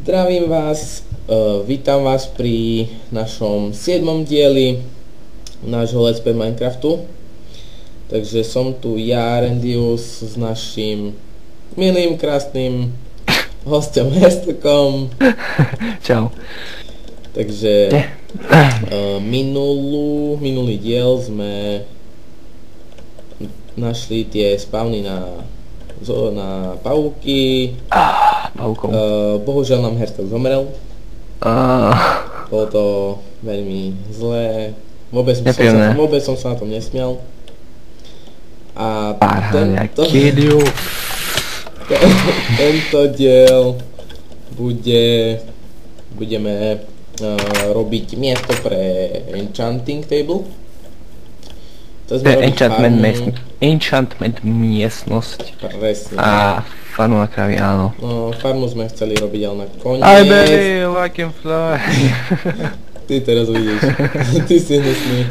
Zdravím vás, vítam vás pri našom 7. dieli nášho Let's Play Minecraftu. Takže som tu ja, Rendius, s naším milým, krásnym hosťom Herstokom. Čau. Takže minulý diel sme našli tie spawny na pavúky. Bohužiaľ nám Herstok zomrel. Bolo to veľmi zlé. Vôbec som sa na tom nesmial. A tento diel budeme robiť miesto pre enchanting table. Enchantment miestnosť. Presne. A farmu na kravy, áno. No, farmu sme chceli robiť, ale na koniec. I believe I can fly. Ty teraz uvidíš. Ty si nesmí.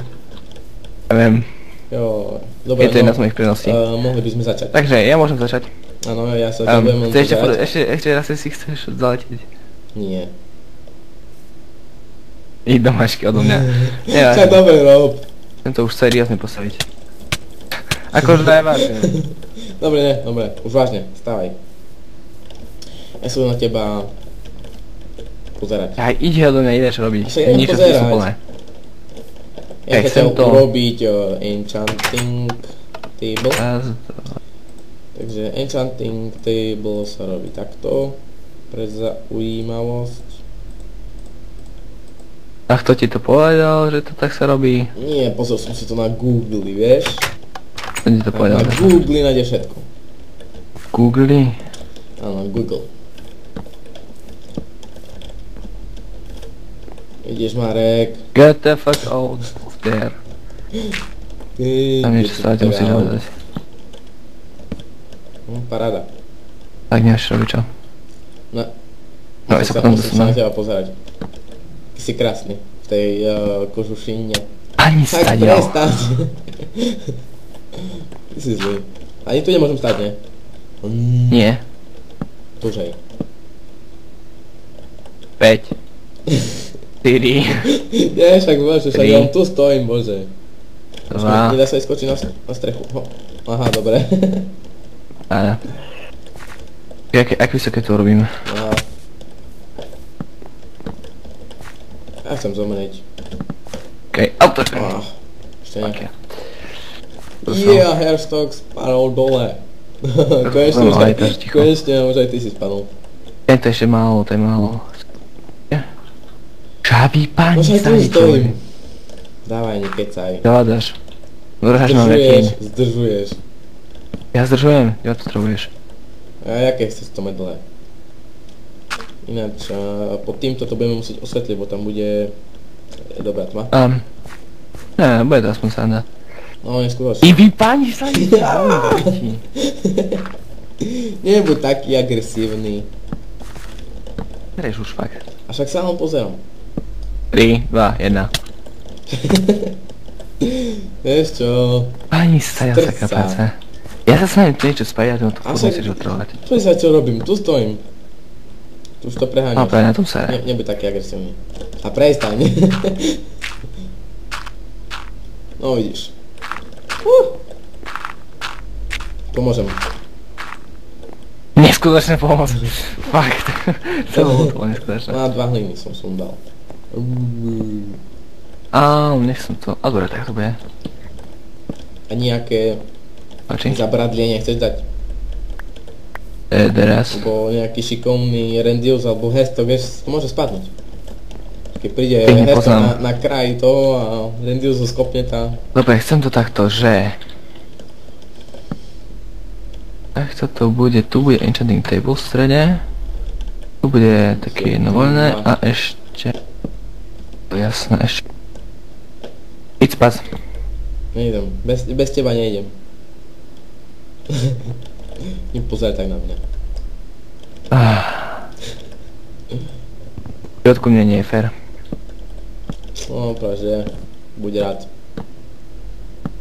Ja viem. Jo, dobre, je to jedna z mojich predností. Mohli by sme začať. Takže, ja môžem začať. Áno, ja sa budem ešte raz si chceš zaletieť. Nie. I domášky odo mňa. Čo dobre rob. Chcem to už seriózne postaviť. Akože daj vážne. Dobre, už vážne, stávaj. Ja sa na teba pozerať. Aj ide do mňa, ideš robiť. Niečo zmysluplné. Ja chcem urobiť enchanting table. Takže enchanting table sa robí takto. Pre zaujímavosť. A kto ti to povedal, že to tak sa robí? Nie, pozrel som si to na Google, vieš? Kto ti to povedal? Na Google nájde všetko. Google? Áno, Google. Ideš, Marek. Get the fuck out of there. Tam niečo sa ti musíš hľadať. Paráda. Tak nemáš robiť čo? No ja sa potom musím sa na teba pozerať. Ty si krásny v tej kožušine. Ani stať, jo. Tak prestať. Ty si zlý. Ani tu nemôžem stať, ne? Nie. Tužej. 5 4 Nie, však bože, však ja tu stojím, bože. 2. Nedá sa aj skočiť na strechu. Aha, dobre. Áno. Jak vysoké to robíme? Ja chcem zomrieť. Okej, auto. Ešte nie. Yeah, Herstok spadol dole. Konečne už aj ty si spadol. Je to ešte málo, to je málo. Žabí pani stane stojím. Dávaj, nekecaj. Dávaš. Zdržuješ. Ja zdržujem, ja to potrebuješ. A jaké chceš to mať dlhé? Ináč, pod týmto to budeme musieť osvetliť, bo tam bude dobrá tma. Ne, bude to aspoň sranda. No, neskôr. I vy pani sa Nebuď taký agresívny. Bereš už fakt. A však sa vám pozerám. 3, 2, 1. Vieš čo? Pani sa jaká práca. Ja sa snažím tu niečo spájať, no to furt musíš otrovať. Čo sa čo robím? Tu stojím. Tu už to preháňaš. No práve na tom sa je. Nebuď taký agresívny. A prestaň. No vidíš. Pomôžem. Neskutočné pomoc. Fakt. To bolo neskutočné. Na 2 hliny som dal. Nech som to. A dobre, tak to bude. A nejaké zabradlie nechceš dať? Teraz. Lebo nejaký šikovný Rendius alebo Herstok, vieš, to môže spadnúť. Keď príde Herstok na kraj toho a Rendius ho skopne tá... Dobre, chcem to takto, že... Takto to bude, tu bude enchanting table v strede. Tu bude také jedno voľné a ešte... Jasné, ešte... Idď spať. Nejdem, bez teba nejdem. Nepozeraj tak na mňa. Od mne nie je fér. No, práve, buď rád.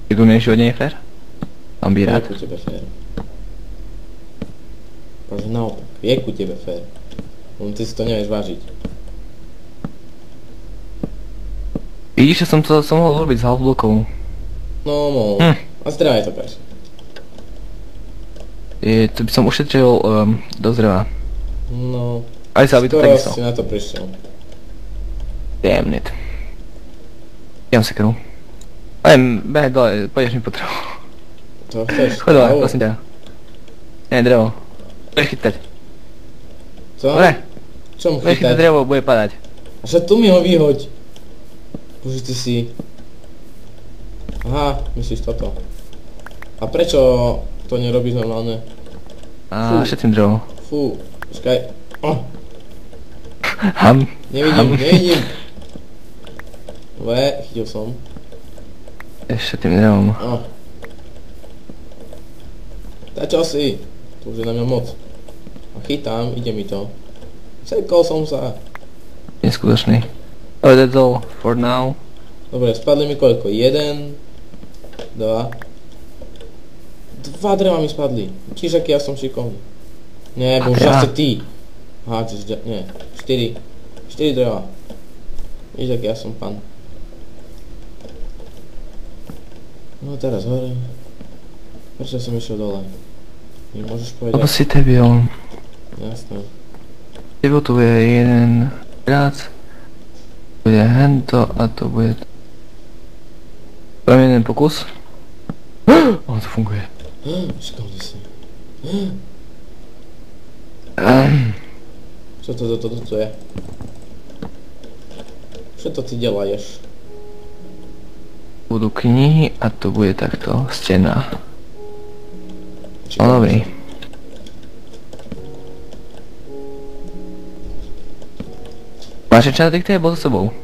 Ty tu nie je fér? Mám byť rád. Je ku tebe fér. Práve naopak, je ku tebe fér. Ty si to nevieš vážiť. Vidíš, že som to mohol robiť z half blokov. No, mohol. A zdravie to kaž. To by som ušetril dosť dreva. No. Aj sa by to skoro takisto. si na to prišiel. Damn it. Idem si krv. Aj, behaj dole, pôjdeš mi po drevo. To chceš? Choď dole, prosím ťa. Nie, drevo. Budeš chytať. Co? Dobre. Čo mu Budeš chytať chytať? drevo, bude padať. A však tu mi ho vyhoď. Bože, ty si... Aha, myslíš toto. A prečo to nerobíš normálne? A šetrím drevo. Fú, počkaj. Oh, Ham. nevidím. Dobre, chytil som. Ešte tým drevom. Oh. Tá čo si? To už je na mňa moc. A chytám, ide mi to. Sekol som sa. Neskutočný. Oh, that's all for now. Dobre, spadli mi koľko? 1, 2. 2 dreva mi spadli. Čiže aký ja som šikovný. Nie, bo už zase ty. Aha, nie. 4 dreva. Víš, aký ja som pán. No teraz hore. Prečo som išiel dole? Mi môžeš povedať? Lebo si debil. Jasné. Debil tu bude jeden viac. Bude hento a to bude... Poviem jeden pokus. Ono to funguje. Šikovný si. Čo to je? Čo to ty dělaješ? Budú knihy a to bude takto stena. No dobrý. Máš enchanting table so sebou?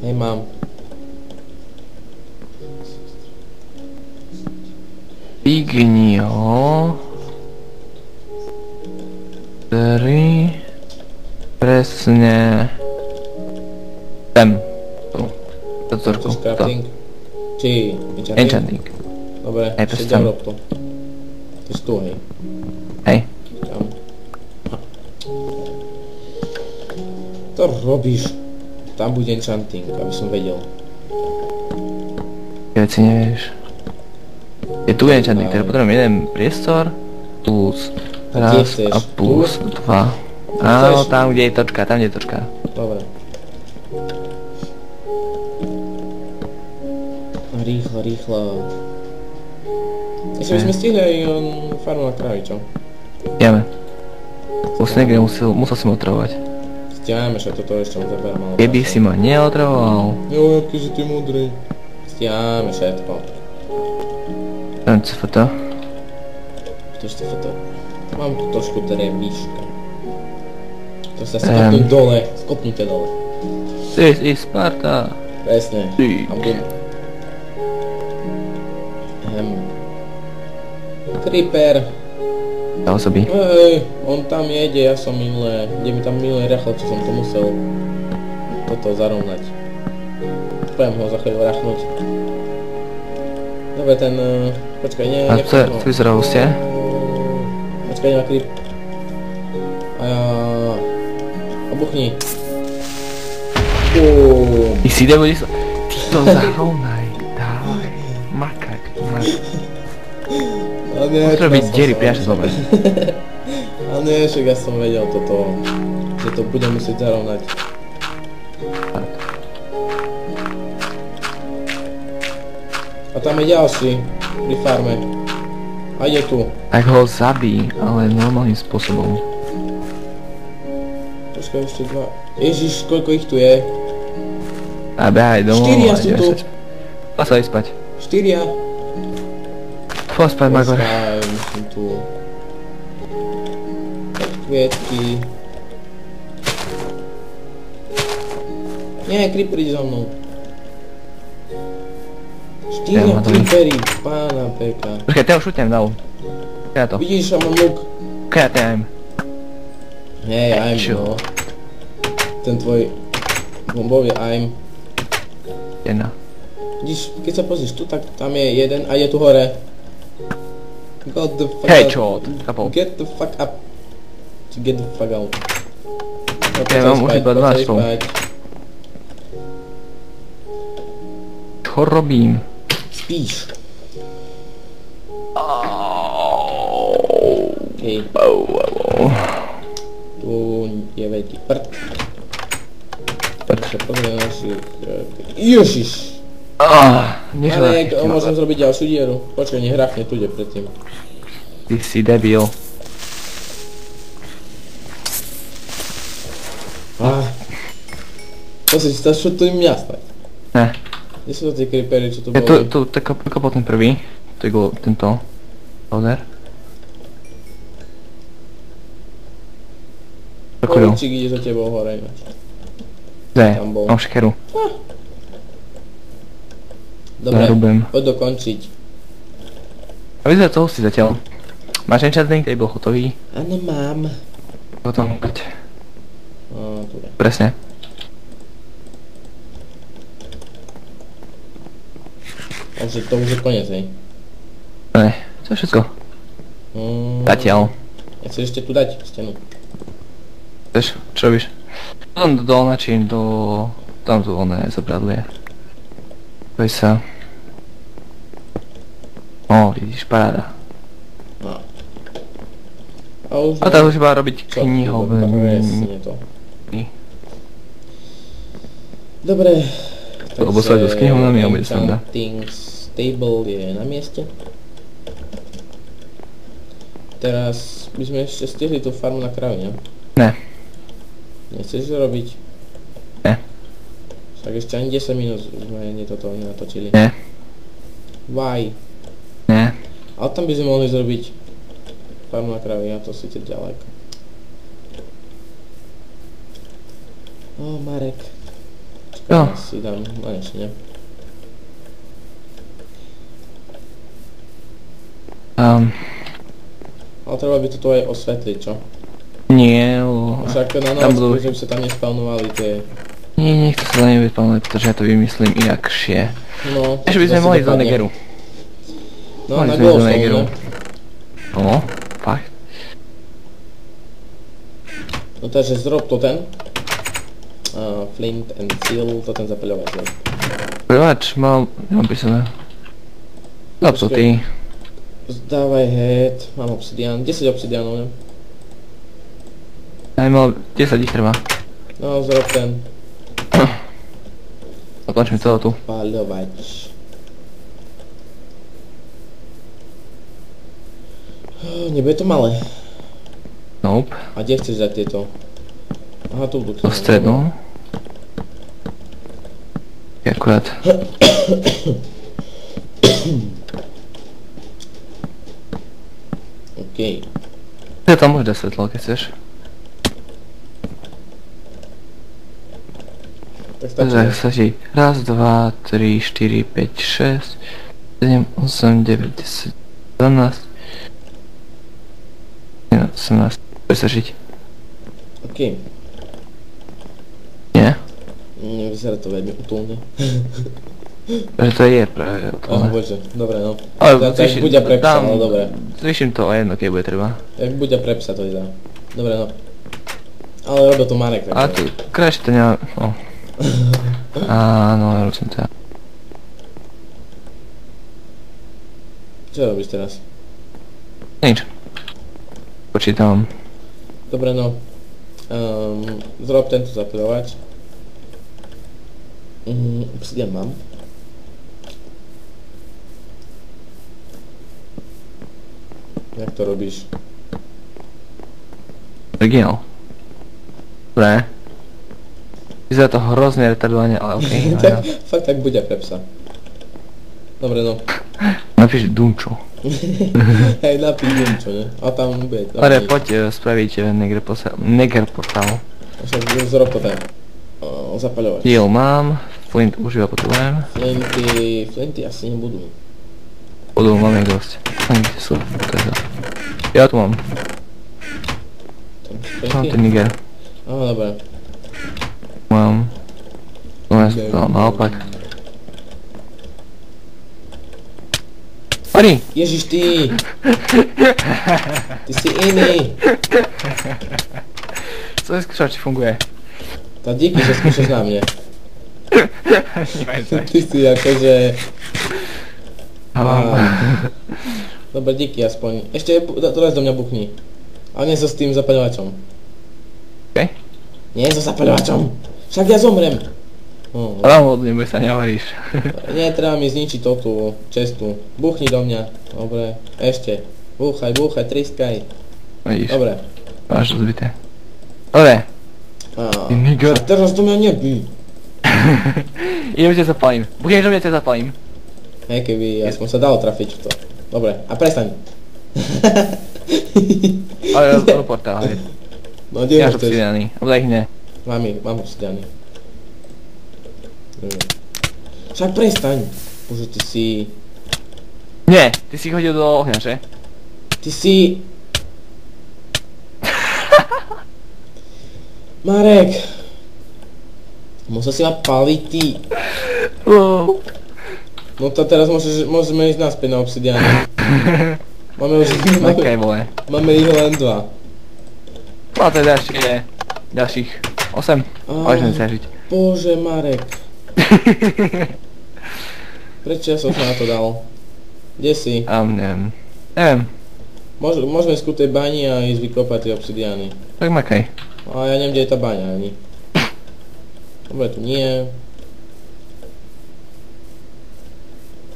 Hej, mám. Pigni ho. 3. Presne. Sem. Tu. To trošku. Chceš crafting? Či enchanting? Enchanting. Dobre, Hej, ešte presne. rob to. To je tu, hej. Hej. Tam. To robíš. Tam bude enchanting, aby som vedel. Veci nevieš. Je tu enchanting, takže potrebujem jeden priestor. Plus. Raz chceš? a plus 2. Áno, tam kde je točka, tam kde je točka. Dobre. Rýchlo. Ešte by sme stihli aj farmu na krávy, čo? Ideme. Už niekde musel si ma otravovať. Stiahame, že toto ešte mu zaberám, ale... Keby si ma neotravoval. Jo, aký si ty múdry. Stiahame všetko. Ten CFT. To ešte foto. Mám tu trošku drevíška. To sa skopnúť dole, skopnúte dole. This is Sparta. Presne. Ty. A budem... Creeper. Dal sobie. Hej, on tam jede, ja som minulé, ide mi tam minulé rýchlo, čo som to musel toto zarovnať. Poviem ho za chvíľu rachnúť. Dobre, ten, počkaj, A co vyzeralo ste? Počkaj, na creep. Obuchni. Ty si ide, budeš... Ty to zarovnaj, dávaj. Makať. Môže byť diery priašť dobre. Ale nie, však ja som vedel toto, že to budem musieť zarovnať. Tak. A tam je ďalší, pri farme. A je tu. Tak ho zabij, ale normálnym spôsobom. Počkaj, ešte 2. Ježiš, koľko ich tu je? A behaj domov. 4 sú tu. A sa aj spať. 4. Pospať, Magor. Pospaj, musím tu. Kvietky. Nie, creeper ide za mnou. 4 creepery, pána peka. Počkaj, ten už šutnem dal. Kaj to? Vidíš, ja mám luk. Kaj ten. Hej, aim, no. Ten tvoj bombový aim. Jedna. Vidíš, keď sa pozrieš tu, tak tam je jeden a je tu hore. God the fuck Headshot, up. kapol. Get the fuck up. Get the fuck out. Ja mám už iba 12 slov. Čo robím? Spíš. Okej. Tu je veľký prd. Takže pozrieme naši... Ježiš! Ale môžem zrobiť ďalšiu dieru. Počkaj, nech hrafne tude predtým. Ty si debil. To si stať, čo tu im jasné. Ne. Kde sú to tie creepery, čo tu Je boli? tu kopol ten prvý. To je tento. Loader. Poličík ide za tebou hore ináč. Kde? Tam bol. Mám škeru. Dobre, Zarúbem. poď dokončiť. A vyzerá toho si zatiaľ. Máš enchanting table hotový? Áno, mám. Potom hoď. Tu je. Presne. Takže to už je koniec, hej. Ne, to je všetko. Zatiaľ. Ja chceš ešte tu dať stenu. Chceš? Čo robíš? Potom do načín, do... Tam tu oné zabradlie. Poj sa. Vidíš, paráda. No. A tak už iba robiť knihovný. Presne to. Dobre. Lebo sa do s knihovnami a bude sranda. Table je na mieste. Teraz by sme ešte stihli tú farmu na kravy, ne? Ne. Nechceš to robiť? Ne. Však ešte ani 10 minút sme toto nenatočili. Ne. Why? Ne. Ale tam by sme mohli zrobiť farmu na kravy, a to síce ďaleko. Marek. Jo. Si dám konečne. Ale treba by to tu aj osvetliť, čo? Nie, lebo... Však na tam noc, budú... že by sa tam nespawnovali tie... Nie, nechce sa to nevyspavnovať, pretože ja to vymyslím inakšie. No... Ešte by sme mohli do Negeru. No, na Glowstone, ne? No, fakt. No takže zrob to ten. Flint and steel, to ten zapeľovateľ. Prevač, nemám písané. Zrob to ty. Zdávaj head, mám obsidian, 10 obsidianov, ne? Aj mal 10 ich trvá. No, zrob ten. Dokončím celé tu. Paľovač. Nebude to malé. Nope. A kde chceš dať tieto? Aha, tu budú. Do strednú. Akurát. OK. Ja tam môžeš dať svetlo, keď chceš. Tak stačí. Tak stačí. 1, 2, 3, 4, 5, 6, 7, 8, 9, 10, 12, 18. Bude stačiť. OK. Nie? Vyzerá to veľmi utulne. Takže to je práve Oh bože, dobre no. Ale Tak buďa pre psa, ale dobre. Zvýšim to o jedno, keď bude treba. Jak buďa pre psa to vyzerá. Dobre no. Ale robil to Marek, takže... A tu, krajšie to nemá... No. Áno, ja robím to ja. Čo robíš teraz? Nič. Počítam. Dobre no. Zrob tento zapilovač. Obsidian mám. Jak to robíš? Originál. Dobre. Vyzerá to hrozne retardovanie, ale okej. Tak, fakt tak bude pre psa. Dobre no. Napíš Dunčo. Hej, napíš niečo, ne? A tam bude. Ale poď spraviť Neger portál. Však zrob to ten. Zapaľovač. Steel mám, Flint už iba potrebujem. Flinty asi nebudú. Mám ich dosť. Flinty sú, to je to. Ja tu mám. Mám ten Niger. Aha, dobre. Mám. Tu mám naopak. Oni! Ježiš ty! Ty si iný! Co je skúšať, či funguje? Tá díky, že skúšaš na mne. Ty si akože... Dobre, díky aspoň. Ešte teraz do mňa buchni. Ale nie so s tým zapaľovačom. OK? Nie so zapaľovačom. Však ja zomrem. Nebude sa, nehovoríš. Nie, treba mi zničiť tú cestu. Buchni do mňa. Dobre, ešte. Búchaj, trískaj. Vidíš. Dobre. Máš to zbyté. Dobre. Ty nigger. Však teraz do mňa nebí. Idem ťa zapalím. Buchneš do mňa, ťa zapalím. Hej, keby aspoň sa dalo trafiť v to. Dobre, a prestaň. Ale do portál, hej. No, kde Ja ho som chceš? obsidianý. Obdaj ich ne. Mám obsidiany. Však prestaň. Bože, ty si... Nie, ty si ich hodil do ohňa, že? Ty si... Marek! Musel si ma paliť, ty. Wow. No to teraz môžeme ísť naspäť na obsidiany. Máme už... Makaj, vole. Máme ich len 2. No to je ďalších 8. Môžeme sa žiť. Bože, Marek. Prečo ja som sa na to dal? Kde si? Neviem. Neviem. Môžeme ísť ku tej bani a ísť vykopať tie obsidiany. Tak makaj. A ja neviem, kde je tá baňa ani. Dobre, tu nie.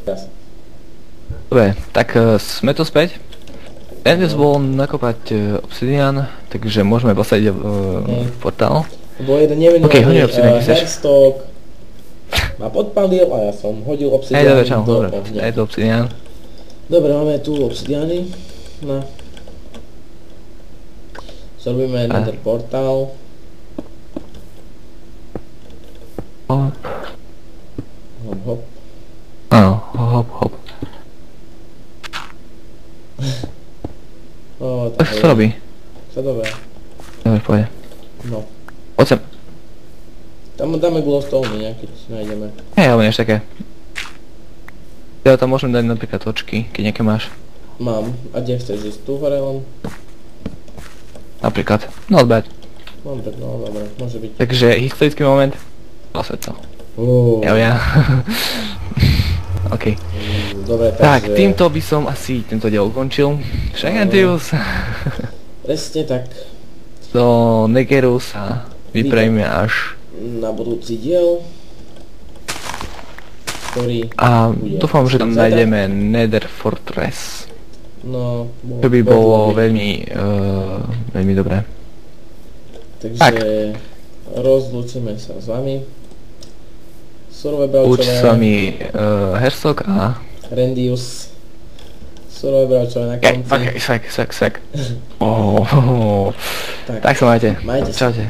Teraz. Dobre, tak sme tu späť. Endes bol nakopať obsidian, takže môžeme posadiť portál. Bol jeden nevenovaný OK, hodím obsidian, keď chceš. Herstok ma podpalil a ja som hodil Hej, obsidiany dobre, čau, do dobre. ohňa. Hej, to obsidian. Dobre, máme tu obsidiany. No. Zrobíme nether portál. Hop. Hop, hop. Áno, hop, hop. Tak sa to robí. To dobré. Dobre, pôjde. No. Poď sem. Tam dáme glowstone nejaké, si nájdeme. Hej, alebo niečo také. Ja tam môžem dať napríklad očky, keď nejaké máš. Mám. A kde chceš ísť? Tu hore len? Napríklad. Not bad. Mám tak, no dobre, môže byť. Takže historický moment. Svetlo. Ja. OK. Dobre, Tak, takže... týmto by som asi tento diel ukončil. Shagantius. Presne tak. Do Negeru sa vypravíme až. Na budúci diel. Ktorý A bude dúfam, že tam zajtra. nájdeme Nether Fortress. No, To by bolo veľmi dobré. Takže rozlúčime sa s vami. Surové Uč bravčové, s vami Hersok a... Rendius. Surové bravčové na konci. Ok, sek. Tak sa majte. Majte sa. Čaute.